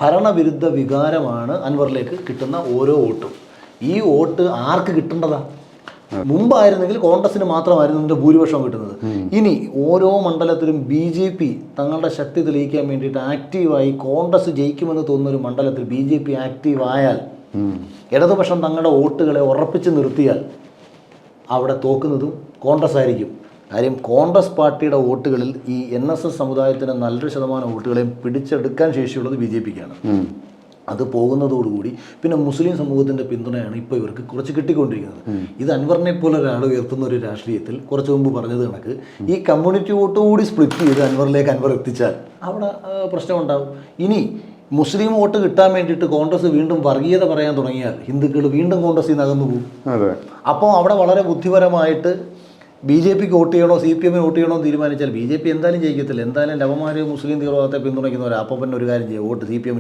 ഭരണവിരുദ്ധ വികാരമാണ് അൻവറിലേക്ക് കിട്ടുന്ന ഓരോ വോട്ടും. ഈ വോട്ട് ആർക്ക് കിട്ടേണ്ടതാ? മുമ്പായിരുന്നെങ്കിൽ കോൺഗ്രസിന് മാത്രമായിരുന്നു ഇതിൻ്റെ ഭൂരിപക്ഷം കിട്ടുന്നത്. ഇനി ഓരോ മണ്ഡലത്തിലും BJP തങ്ങളുടെ ശക്തി തെളിയിക്കാൻ വേണ്ടിയിട്ട് ആക്റ്റീവായി കോൺഗ്രസ് ജയിക്കുമെന്ന് തോന്നുന്നൊരു മണ്ഡലത്തിൽ BJP ആക്റ്റീവായാൽ, ഇടതുപക്ഷം തങ്ങളുടെ വോട്ടുകളെ ഉറപ്പിച്ച് നിർത്തിയാൽ അവിടെ തോക്കുന്നതും കോൺഗ്രസ് ആയിരിക്കും. കാര്യം കോൺഗ്രസ് പാർട്ടിയുടെ വോട്ടുകളിൽ ഈ NSS സമുദായത്തിന് നല്ലൊരു ശതമാനം വോട്ടുകളെയും പിടിച്ചെടുക്കാൻ ശേഷിയുള്ളത് BJPക്കാണ്. അത് പോകുന്നതോടുകൂടി പിന്നെ മുസ്ലിം സമൂഹത്തിൻ്റെ പിന്തുണയാണ് ഇപ്പോൾ ഇവർക്ക് കുറച്ച് കിട്ടിക്കൊണ്ടിരിക്കുന്നത്. ഇത് അൻവറിനെ പോലെ ഒരാൾ ഉയർത്തുന്ന ഒരു രാഷ്ട്രീയത്തിൽ കുറച്ച് മുമ്പ് പറഞ്ഞത് കണക്ക് ഈ കമ്മ്യൂണിറ്റി വോട്ട് കൂടി സ്പ്ലിറ്റ് ചെയ്ത് അൻവർ എത്തിച്ചാൽ അവിടെ പ്രശ്നമുണ്ടാകും. ഇനി മുസ്ലിം വോട്ട് കിട്ടാൻ വേണ്ടിയിട്ട് കോൺഗ്രസ് വീണ്ടും വർഗീയത പറയാൻ തുടങ്ങിയാൽ ഹിന്ദുക്കൾ വീണ്ടും കോൺഗ്രസിൽ നിന്ന് അകന്നു പോകും. അപ്പോൾ അവിടെ വളരെ ബുദ്ധിപരമായിട്ട് BJPക്ക് വോട്ട് ചെയ്യണോ CPM വോട്ട് ചെയ്യണോ എന്ന് തീരുമാനിച്ചാൽ BJP എന്തായാലും ജയിക്കത്തില്ല. എന്തായാലും ലവന്മാർ മുസ്ലിം തീവ്രവാദത്തെ പിന്തുണയ്ക്കുന്നവരാ. അപ്പോൾ പിന്നെ ഒരു കാര്യം ചെയ്യുക, വോട്ട് CPM